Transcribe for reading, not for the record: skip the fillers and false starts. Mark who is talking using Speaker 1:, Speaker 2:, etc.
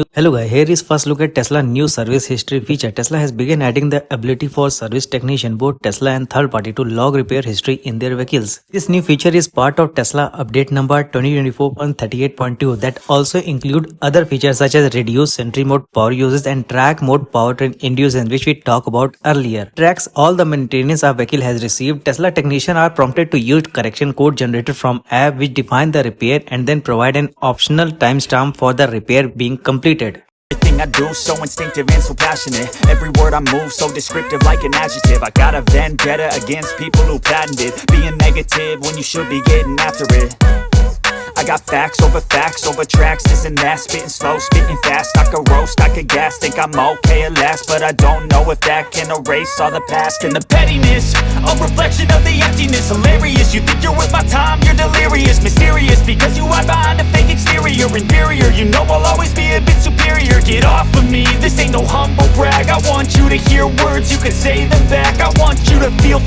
Speaker 1: Hello guys, here is first look at Tesla new service history feature. Tesla has begun adding the ability for service technician, both Tesla and third party, to log repair history in their vehicles. This new feature is part of Tesla update number 2024.38.2 that also include other features such as reduce sentry mode power uses and track mode powertrain inductions, which we talked about earlier. Tracks all the maintenance a vehicle has received. Tesla technicians are prompted to use correction code generated from app which define the repair and then provide an optional timestamp for the repair being completed.
Speaker 2: Everything I do, so instinctive and so passionate. Every word I move, so descriptive like an adjective. I got a vendetta against people who patented being negative when you should be getting after it. I got facts over tracks, this and that. Spitting slow, spitting fast, I could roast, I could gas. Think I'm okay at last, but I don't know if that can erase all the past. And the pettiness, a reflection of the emptiness. Hilarious, you think you're worth my time, you're delirious. Mysterious, because you hide behind a fake exterior. Inferior, you know I'll always be a bit superior. Get off of me, this ain't no humble brag. I want you to hear words, you can say them back. I want you to feel